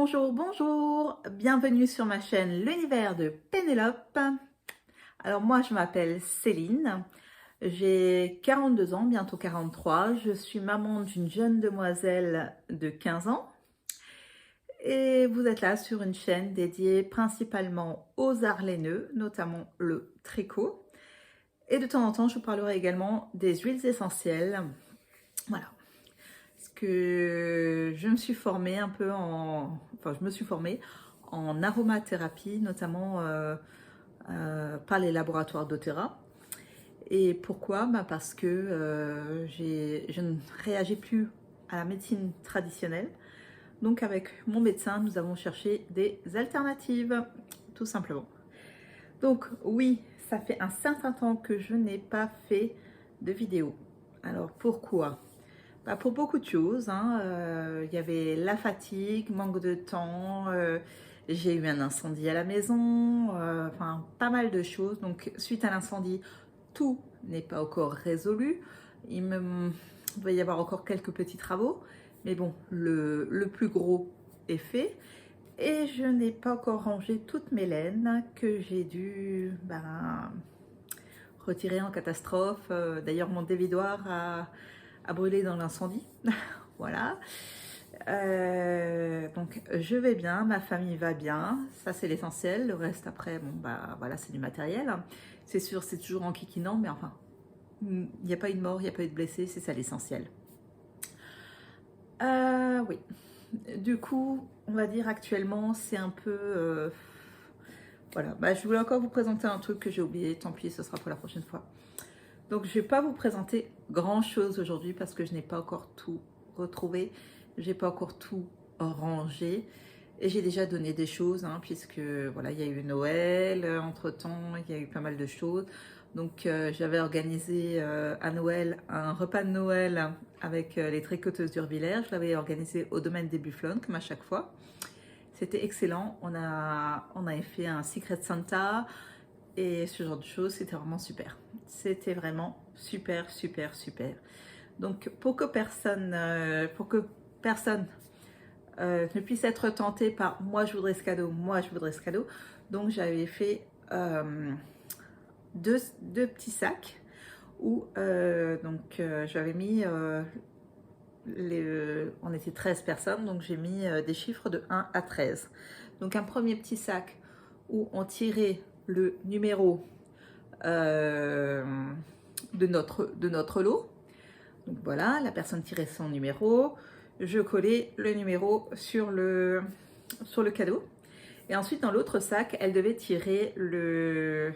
Bonjour, bonjour, bienvenue sur ma chaîne L'Univers de Pénélope. Alors moi je m'appelle Céline, j'ai 42 ans, bientôt 43, je suis maman d'une jeune demoiselle de 15 ans et vous êtes là sur une chaîne dédiée principalement aux arts laineux, notamment le tricot. Et de temps en temps je vous parlerai également des huiles essentielles. Voilà. Parce que je me suis formée un peu en... Enfin, je me suis formée en aromathérapie, notamment par les laboratoires doTERRA. Et pourquoi? Parce que je ne réagis plus à la médecine traditionnelle. Donc avec mon médecin, nous avons cherché des alternatives, tout simplement. Donc oui, ça fait un certain temps que je n'ai pas fait de vidéo. Alors pourquoi? Pour beaucoup de choses, hein. Y avait la fatigue, manque de temps, j'ai eu un incendie à la maison, enfin pas mal de choses. Donc suite à l'incendie, tout n'est pas encore résolu. Il va y avoir encore quelques petits travaux, mais bon, le plus gros est fait. Et je n'ai pas encore rangé toutes mes laines que j'ai dû retirer en catastrophe. D'ailleurs, mon dévidoir a brûlé dans l'incendie. Voilà. Donc je vais bien, ma famille va bien, ça c'est l'essentiel. Le reste après, bon voilà, c'est du matériel. C'est sûr, c'est toujours en kikinant, mais enfin, il n'y a pas eu de mort, il n'y a pas eu de blessés, c'est ça l'essentiel. Oui. Du coup, on va dire actuellement, c'est un peu... voilà, je voulais encore vous présenter un truc que j'ai oublié, tant pis, ce sera pour la prochaine fois. Donc je ne vais pas vous présenter grand chose aujourd'hui parce que je n'ai pas encore tout retrouvé, j'ai pas encore tout rangé et j'ai déjà donné des choses, hein, puisque voilà, il y a eu Noël, entre temps il y a eu pas mal de choses. Donc j'avais organisé à Noël un repas de Noël avec les tricoteuses d'Urvillers. Je l'avais organisé au domaine des Bufflons comme à chaque fois. C'était excellent, on avait fait un Secret Santa et ce genre de choses, c'était vraiment super. C'était vraiment super, super, super. Donc pour que personne ne puisse être tenté par moi je voudrais ce cadeau, moi je voudrais ce cadeau, donc j'avais fait deux petits sacs où j'avais mis on était 13 personnes, donc j'ai mis des chiffres de 1 à 13. Donc un premier petit sac où on tirait le numéro de notre lot. Donc voilà, la personne tirait son numéro, je collais le numéro sur le cadeau. Et ensuite, dans l'autre sac, elle devait tirer le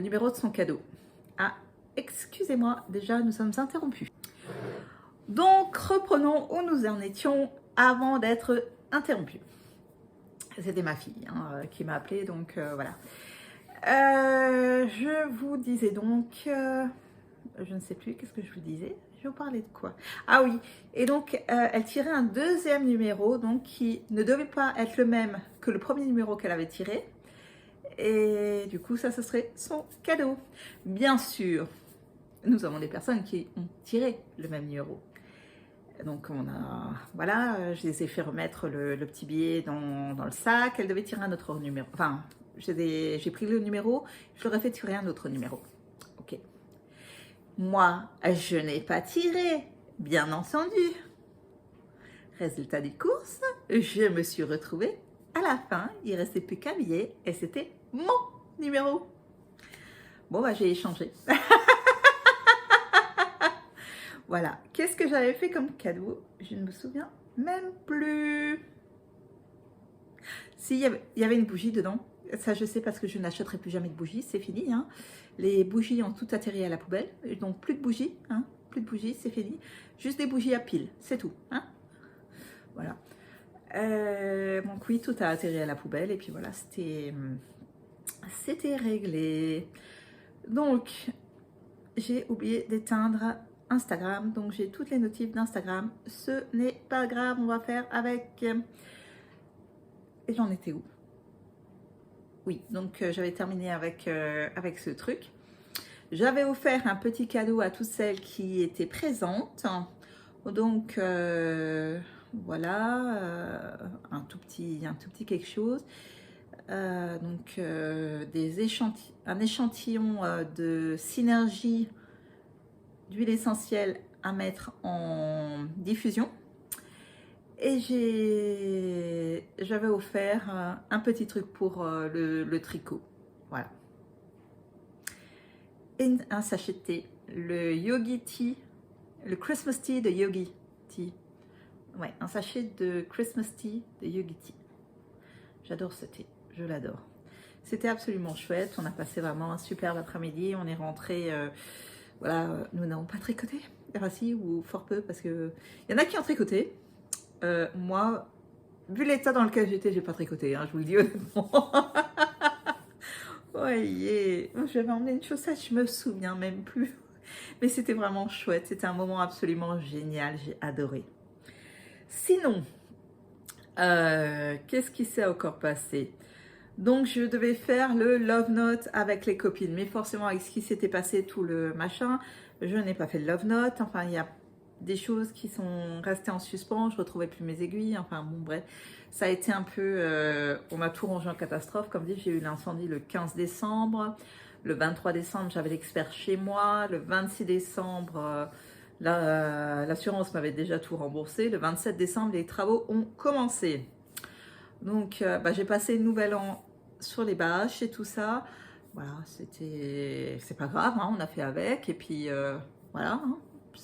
numéro de son cadeau. Ah, excusez-moi, déjà, nous sommes interrompus. Donc, reprenons où nous en étions avant d'être interrompus. C'était ma fille qui m'a appelée, donc voilà. Je vous disais donc... je ne sais plus, qu'est-ce que je vous disais? Je vous parlais de quoi? Ah oui, et donc elle tirait un deuxième numéro, donc qui ne devait pas être le même que le premier numéro qu'elle avait tiré. Et du coup, ça, ce serait son cadeau. Bien sûr, nous avons des personnes qui ont tiré le même numéro. Donc voilà, je les ai fait remettre le petit billet dans le sac. Elle devait tirer un autre numéro. Enfin, j'ai pris le numéro, je leur ai fait tirer un autre numéro. Ok. Moi, je n'ai pas tiré, bien entendu. Résultat des courses, je me suis retrouvée. À la fin, il ne restait plus qu'un billet et c'était mon numéro. Bon, j'ai échangé. Voilà. Qu'est-ce que j'avais fait comme cadeau? Je ne me souviens même plus. Si, il y avait une bougie dedans. Ça, je sais parce que je n'achèterai plus jamais de bougies. C'est fini. Hein. Les bougies ont tout atterri à la poubelle. Donc, plus de bougies. Hein. Plus de bougies, c'est fini. Juste des bougies à pile. C'est tout. Hein. Voilà. Donc, oui, tout a atterri à la poubelle. Et puis, voilà, c'était réglé. Donc, j'ai oublié d'éteindre Instagram. Donc, j'ai toutes les notifs d'Instagram. Ce n'est pas grave. On va faire avec... Et j'en étais où? Oui, donc j'avais terminé avec ce truc. J'avais offert un petit cadeau à toutes celles qui étaient présentes. Donc, voilà, un tout petit quelque chose. Donc un échantillon de synergie d'huile essentielle à mettre en diffusion. Et j'avais offert un petit truc pour le tricot. Voilà. Et un sachet de thé, le Yogi Tea, le Christmas Tea de Yogi Tea. Ouais, un sachet de Christmas Tea de Yogi Tea. J'adore ce thé, je l'adore. C'était absolument chouette, on a passé vraiment un superbe après-midi, on est rentré, voilà, nous n'avons pas tricoté, enfin si, ou fort peu, parce que il y en a qui ont tricoté. Moi, vu l'état dans lequel j'étais, j'ai pas tricoté, hein, je vous le dis honnêtement. Ouais, j'avais emmené une chaussette, je me souviens même plus. Mais c'était vraiment chouette, c'était un moment absolument génial, j'ai adoré. Sinon, qu'est-ce qui s'est encore passé? Donc, je devais faire le Love Note avec les copines. Mais forcément, avec ce qui s'était passé, tout le machin, je n'ai pas fait le Love Note. Enfin, il y a des choses qui sont restées en suspens. Je ne retrouvais plus mes aiguilles. Enfin, bon, bref. Ça a été un peu... on m'a tout rangé en catastrophe. Comme dit, j'ai eu l'incendie le 15 décembre. Le 23 décembre, j'avais l'expert chez moi. Le 26 décembre... l'assurance m'avait déjà tout remboursé. Le 27 décembre, les travaux ont commencé. Donc, j'ai passé le nouvel an sur les bâches et tout ça. Voilà, c'est pas grave, hein, on a fait avec. Et puis, voilà, hein,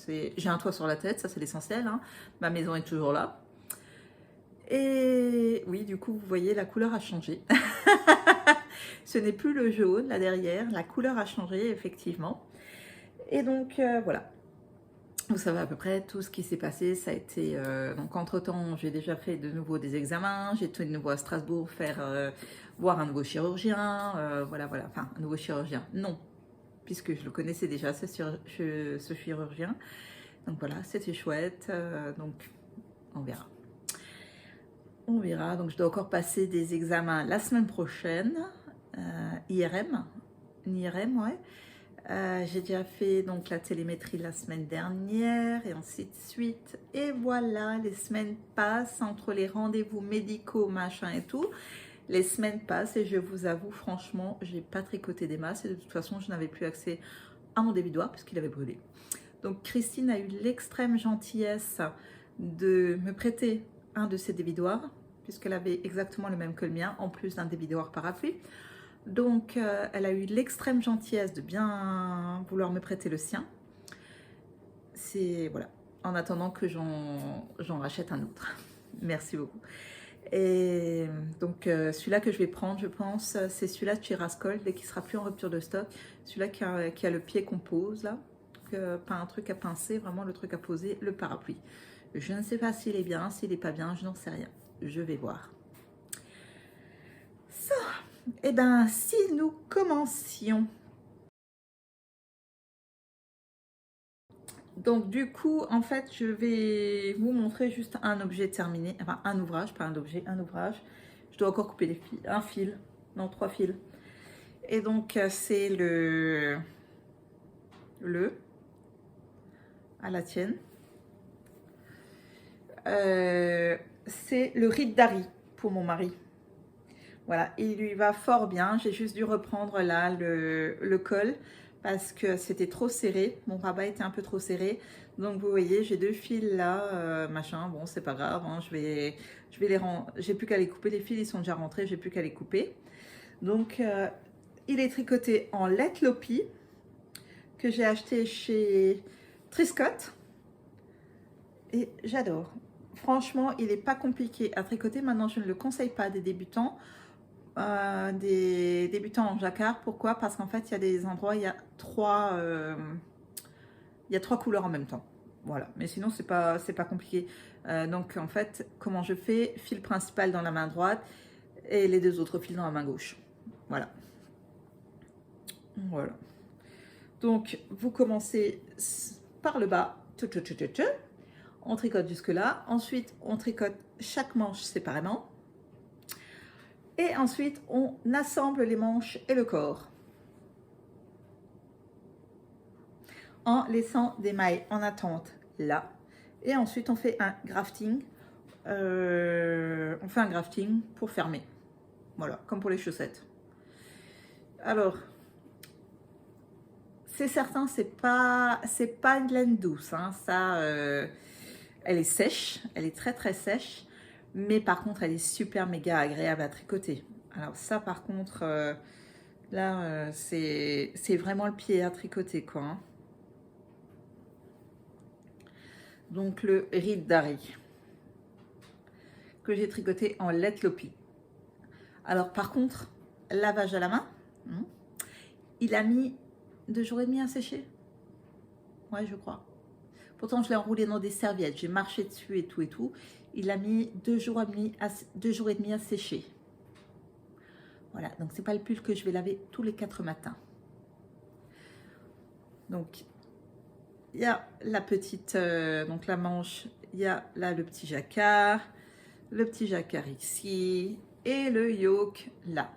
j'ai un toit sur la tête, ça c'est l'essentiel. Hein. Ma maison est toujours là. Et oui, du coup, vous voyez, la couleur a changé. Ce n'est plus le jaune là derrière, la couleur a changé, effectivement. Et donc, voilà. Vous savez à peu près tout ce qui s'est passé, ça a été... donc entre-temps, j'ai déjà fait de nouveau des examens, j'ai été de nouveau à Strasbourg voir un nouveau chirurgien, voilà, enfin, un nouveau chirurgien, non, puisque je le connaissais déjà, ce chirurgien. Donc voilà, c'était chouette, donc on verra. On verra, donc je dois encore passer des examens la semaine prochaine, IRM, ouais. J'ai déjà fait donc la télémétrie la semaine dernière et ainsi de suite. Et voilà, les semaines passent entre les rendez-vous médicaux, machin et tout. Les semaines passent et je vous avoue, franchement, j'ai pas tricoté des masses et de toute façon, je n'avais plus accès à mon débidoir puisqu'il avait brûlé. Donc Christine a eu l'extrême gentillesse de me prêter un de ses débidoirs puisqu'elle avait exactement le même que le mien, en plus d'un débidoir parapluie. Donc, elle a eu l'extrême gentillesse de bien vouloir me prêter le sien. C'est, voilà, en attendant que j'en rachète un autre. Merci beaucoup. Et donc, celui-là que je vais prendre, je pense, c'est celui-là de chez Rascol, dès qu'il sera plus en rupture de stock. Celui-là qui a le pied qu'on pose, là. Pas un truc à pincer, vraiment le truc à poser, le parapluie. Je ne sais pas s'il est bien, s'il n'est pas bien, je n'en sais rien. Je vais voir. Ça. Eh bien, si nous commencions. Donc, du coup, en fait, je vais vous montrer juste un objet terminé. Enfin, un ouvrage, pas un objet, un ouvrage. Je dois encore couper un fil. Non, 3 fils. Et donc, c'est à la tienne. C'est le Rite d'Ari pour mon mari. Voilà, il lui va fort bien. J'ai juste dû reprendre là le col parce que c'était trop serré. Mon rabat était un peu trop serré. Donc vous voyez, j'ai 2 fils là, machin. Bon, c'est pas grave. Hein, je vais les rendre. J'ai plus qu'à les couper. Les fils, ils sont déjà rentrés. J'ai plus qu'à les couper. Donc, il est tricoté en Let Lopi que j'ai acheté chez Triscott. Et j'adore. Franchement, il n'est pas compliqué à tricoter. Maintenant, je ne le conseille pas des débutants. Des débutants en jacquard. Pourquoi? Parce qu'en fait, il y a des endroits, il y a trois couleurs en même temps. Voilà, mais sinon, c'est pas compliqué. Donc, en fait, comment je fais? Fil principal dans la main droite et les 2 autres fils dans la main gauche. Voilà. Voilà. Donc, vous commencez par le bas. On tricote jusque-là. Ensuite, on tricote chaque manche séparément. Et ensuite, on assemble les manches et le corps en laissant des mailles en attente là. Et ensuite, on fait un grafting on fait un grafting pour fermer. Voilà, comme pour les chaussettes. Alors, c'est certain, c'est pas une laine douce, hein. Ça, elle est sèche, elle est très très sèche, mais par contre, elle est super méga agréable à tricoter. Alors ça, par contre, là, c'est vraiment le pied à tricoter, quoi, hein. Donc le Reed Dari que j'ai tricoté en Let Lopi. Alors par contre, lavage à la main, il a mis 2 jours et demi à sécher. Ouais, je crois. Pourtant, je l'ai enroulé dans des serviettes. J'ai marché dessus et tout et tout. Il a mis 2 jours et demi à sécher. Voilà, donc c'est pas le pull que je vais laver tous les 4 matins. Donc, il y a la petite, donc la manche, il y a là le petit jacquard ici et le yoke là.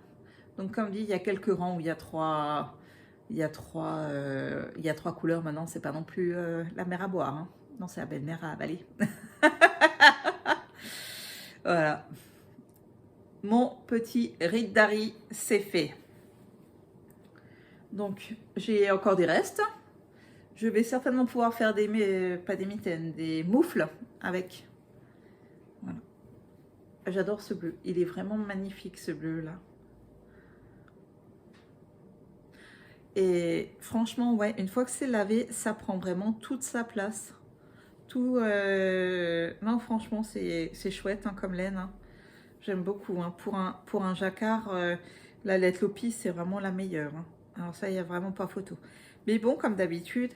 Donc comme dit, il y a quelques rangs où il y a trois couleurs. Maintenant, c'est pas non plus la mer à boire, hein. Non, c'est la belle mer à avaler. Voilà. Mon petit Reed Dari, c'est fait. Donc, j'ai encore des restes. Je vais certainement pouvoir faire pas des mitaines, des moufles avec. Voilà. J'adore ce bleu. Il est vraiment magnifique, ce bleu-là. Et franchement, ouais, une fois que c'est lavé, ça prend vraiment toute sa place. Non, franchement, c'est chouette, hein, comme laine, hein. J'aime beaucoup, hein. Pour un jacquard, la Let Lopi, c'est vraiment la meilleure, hein. Alors ça, il n'y a vraiment pas photo. Mais bon, comme d'habitude,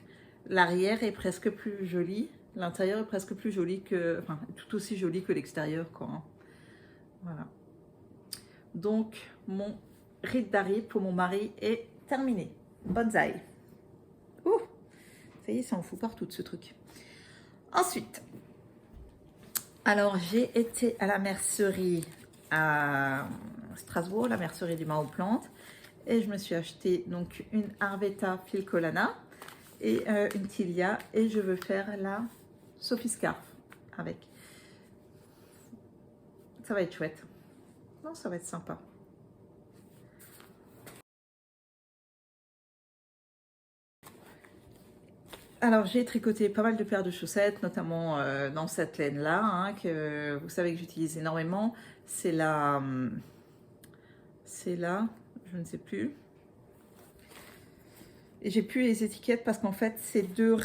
l'arrière est presque plus joli. L'intérieur est presque plus joli que... Enfin, tout aussi joli que l'extérieur, quoi, hein. Voilà. Donc, mon Reed Dari pour mon mari est terminé. Bonsaï. Ouh, ça y est, ça en fout partout de ce truc. Ensuite, alors j'ai été à la mercerie à Strasbourg, la mercerie du Mans aux Plantes, et je me suis acheté donc une Arvetta Filcolana et une Tilia, et je veux faire la Sophie Scarf avec. Ça va être chouette. Non, ça va être sympa. Alors, j'ai tricoté pas mal de paires de chaussettes, notamment dans cette laine-là, hein, que vous savez que j'utilise énormément. C'est la... je ne sais plus. Et j'ai plus les étiquettes parce qu'en fait, c'est deux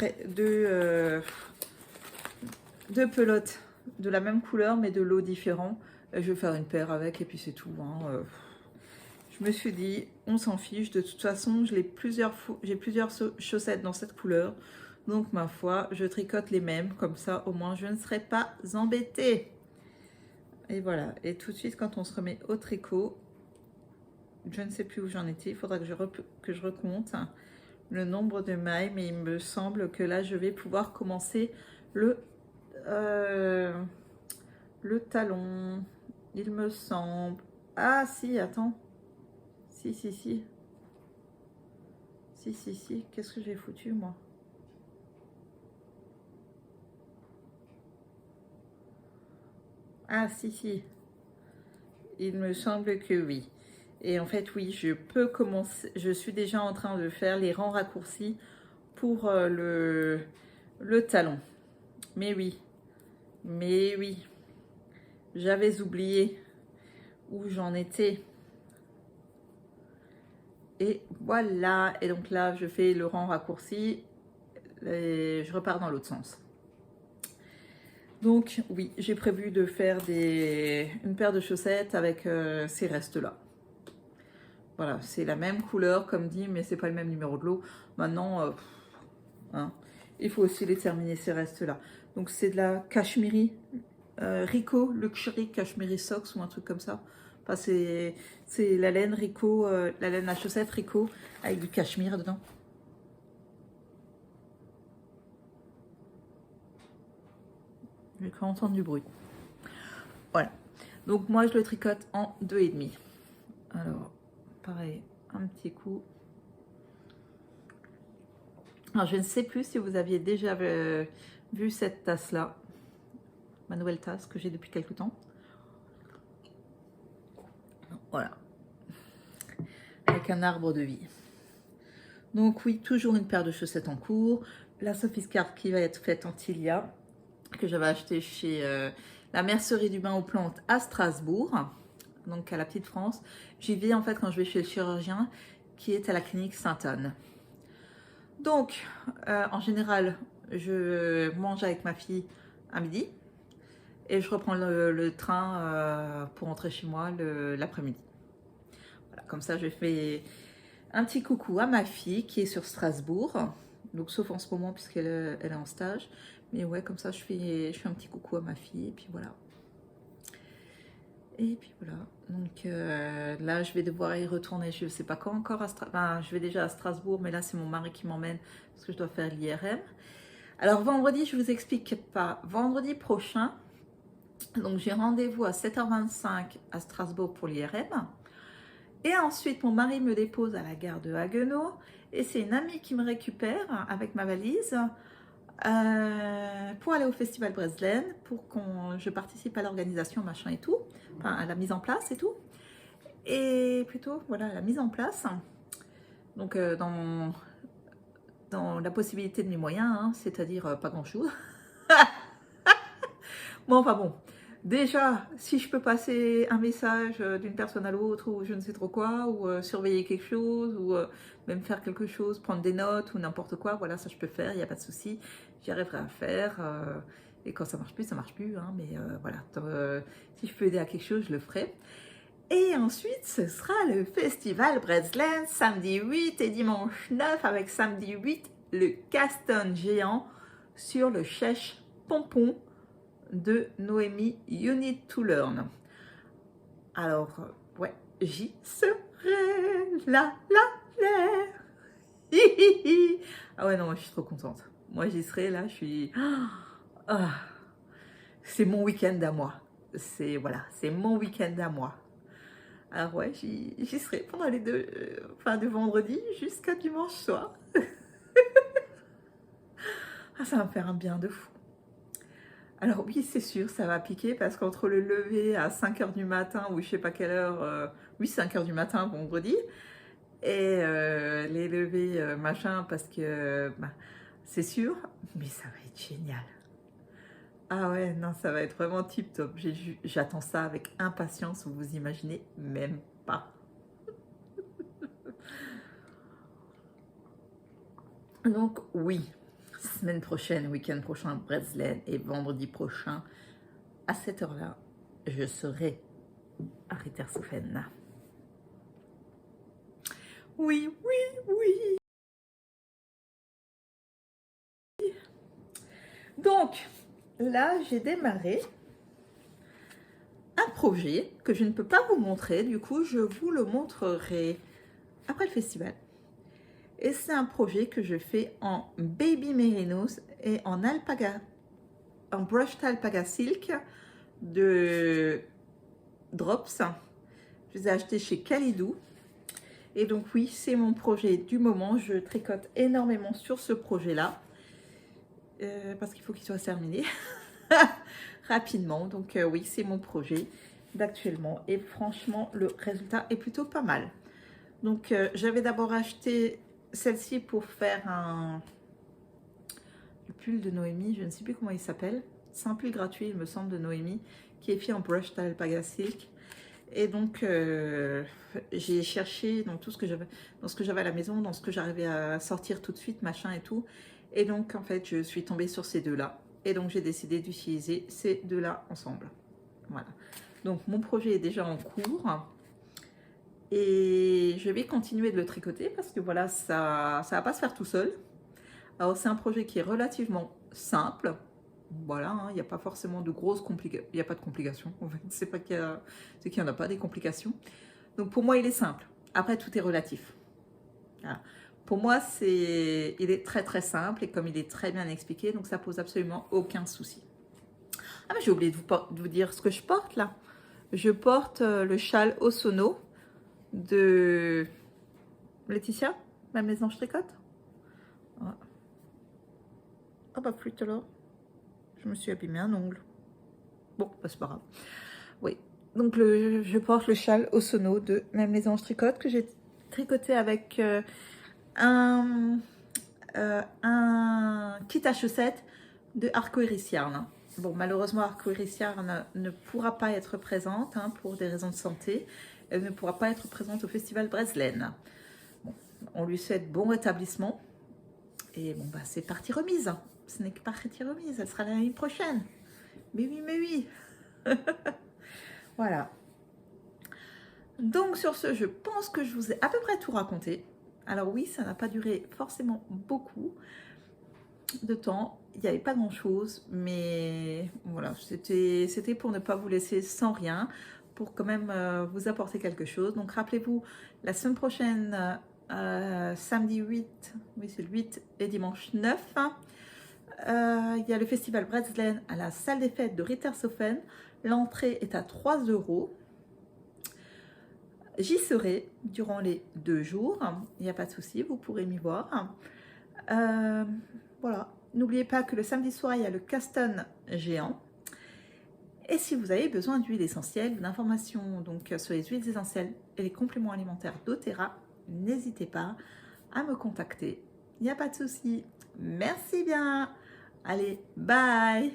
pelotes de la même couleur, mais de lots différents. Je vais faire une paire avec et puis c'est tout, hein. Je me suis dit, on s'en fiche. De toute façon, j'ai plusieurs chaussettes dans cette couleur. Donc, ma foi, je tricote les mêmes. Comme ça, au moins, je ne serai pas embêtée. Et voilà. Et tout de suite, quand on se remet au tricot, je ne sais plus où j'en étais. Il faudra que je recompte le nombre de mailles. Mais il me semble que là, je vais pouvoir commencer le talon. Il me semble. Ah, si, attends. Si. Si. Qu'est-ce que j'ai foutu, moi? Ah, si. Il me semble que oui. Et en fait, oui, je peux commencer. Je suis déjà en train de faire les rangs raccourcis pour le talon. Mais oui. J'avais oublié où j'en étais. Et voilà. Et donc là, je fais le rang raccourci. Et je repars dans l'autre sens. Donc oui, j'ai prévu de faire une paire de chaussettes avec ces restes-là. Voilà, c'est la même couleur comme dit, mais c'est pas le même numéro de lot. Maintenant, hein, il faut aussi les terminer ces restes-là. Donc c'est de la cachemire Rico Luxury Cashmere Socks ou un truc comme ça. Enfin, c'est la laine Rico, la laine à chaussettes Rico avec du cachemire dedans. J'ai cru entendre du bruit. Voilà. Donc moi je le tricote en 2,5. Alors pareil, un petit coup. Alors je ne sais plus si vous aviez déjà vu cette tasse là. ma nouvelle tasse que j'ai depuis quelques temps. Voilà, avec un arbre de vie. Donc oui, toujours une paire de chaussettes en cours. La Sophie Scarf qui va être faite en Tilia, que j'avais acheté chez la mercerie du bain aux plantes à Strasbourg, donc à la Petite France. J'y vais en fait quand je vais chez le chirurgien qui est à la clinique Sainte-Anne. Donc en général, je mange avec ma fille à midi et je reprends le train pour rentrer chez moi l'après-midi. Voilà, comme ça je fais un petit coucou à ma fille qui est sur Strasbourg, donc sauf en ce moment puisqu'elle est en stage. Mais ouais, comme ça je fais un petit coucou à ma fille et puis voilà. Et puis voilà, donc là je vais devoir y retourner, je ne sais pas quand encore, je vais déjà à Strasbourg, mais là c'est mon mari qui m'emmène parce que je dois faire l'IRM. Alors vendredi, je vous explique pas, vendredi prochain, donc j'ai rendez-vous à 7h25 à Strasbourg pour l'IRM. Et ensuite, mon mari me dépose à la gare de Haguenau et c'est une amie qui me récupère avec ma valise pour aller au Festival Breslen, pour que je participe à l'organisation, machin et tout, enfin à la mise en place et tout. Et plutôt, voilà, la mise en place. Donc, dans la possibilité de mes moyens, hein, c'est-à-dire pas grand-chose. Bon, enfin bon. Déjà, si je peux passer un message d'une personne à l'autre ou je ne sais trop quoi, ou surveiller quelque chose, ou même faire quelque chose, prendre des notes ou n'importe quoi, voilà, ça je peux faire, il n'y a pas de souci, j'y arriverai à faire. Et quand ça marche plus, hein, mais voilà, si je peux aider à quelque chose, je le ferai. Et ensuite, ce sera le Festival Breslen, samedi 8 et dimanche 9, avec samedi 8, le Caston géant sur le Chèche Pompon de Noémie, You Need to Learn. Alors, ouais, j'y serai, la. Ah ouais, non, moi, je suis trop contente. Moi, j'y serai, là, je suis... Ah, c'est mon week-end à moi. Voilà, c'est mon week-end à moi. Alors ouais, j'y serai pendant les deux... Enfin, de vendredi jusqu'à dimanche soir. Ah, ça va me faire un bien de fou. Alors oui, c'est sûr, ça va piquer parce qu'entre le lever à 5h du matin ou je sais pas quelle heure, oui 5h du matin vendredi, et les levées machin parce que bah, c'est sûr, mais ça va être génial. Ah ouais, non, ça va être vraiment tip top. J'attends ça avec impatience, vous imaginez même pas. Donc oui, semaine prochaine, week-end prochain, Breslen, et vendredi prochain, à cette heure-là, je serai à Rittershofen. Oui, oui, oui. Donc, là, j'ai démarré un projet que je ne peux pas vous montrer. Du coup, je vous le montrerai après le festival. Et c'est un projet que je fais en Baby Mérinos et en alpaga, en brushed alpaga silk de Drops. Je les ai achetés chez Kalidou. Et donc oui, c'est mon projet du moment. Je tricote énormément sur ce projet-là. Parce qu'il faut qu'il soit terminé rapidement. Donc oui, c'est mon projet d'actuellement. Et franchement, le résultat est plutôt pas mal. Donc j'avais d'abord acheté celle-ci pour faire le pull de Noémie. Je ne sais plus comment il s'appelle. C'est un pull gratuit, il me semble, de Noémie, qui est fait en brushed alpaga silk. Et donc, j'ai cherché dans tout ce que j'avais, dans ce que j'avais à la maison, dans ce que j'arrivais à sortir tout de suite, machin et tout. Et donc, en fait, je suis tombée sur ces deux-là. Et donc, j'ai décidé d'utiliser ces deux-là ensemble. Voilà. Donc, mon projet est déjà en cours. Et je vais continuer de le tricoter parce que voilà, ça va pas se faire tout seul. Alors, c'est un projet qui est relativement simple. Voilà, il n'y a pas forcément de grosses complications. Il n'y a pas de complications. En fait, c'est pas qu'il n'y en a pas des complications. Donc pour moi, il est simple. Après, tout est relatif. Voilà. Pour moi, il est très très simple et comme il est très bien expliqué, donc ça pose absolument aucun souci. Ah mais j'ai oublié de vous dire ce que je porte là. Je porte le châle Osono de Laetitia, ma maison je tricote. Ah bah flûte alors. Je me suis abîmé un ongle. Bon, bah, c'est pas grave. Oui, donc je porte le châle au sono de Même les anges tricotent que j'ai tricoté avec un kit à chaussettes de Arco Iris Yarn. Bon, malheureusement, Arco Iris Yarn ne pourra pas être présente pour des raisons de santé. Elle ne pourra pas être présente au festival Breslen. Bon, on lui souhaite bon rétablissement. Et bon, bah, c'est partie remise. Ce n'est que partie remise. Elle sera l'année prochaine. Mais oui, mais oui. Voilà. Donc, sur ce, je pense que je vous ai à peu près tout raconté. Alors oui, ça n'a pas duré forcément beaucoup de temps. Il n'y avait pas grand-chose, mais voilà, c'était pour ne pas vous laisser sans rien, pour quand même vous apporter quelque chose. Donc rappelez-vous, la semaine prochaine, samedi 8, oui c'est le 8 et dimanche 9, il y a le festival Breslen à la salle des fêtes de Rittershofen. L'entrée est à 3 €. J'y serai durant les 2 jours, il n'y a pas de souci, vous pourrez m'y voir. Voilà, n'oubliez pas que le samedi soir, il y a le Caston géant. Et si vous avez besoin d'huiles essentielles, d'informations donc sur les huiles essentielles et les compléments alimentaires d'Otera, n'hésitez pas à me contacter. Il n'y a pas de souci. Merci bien. Allez, bye.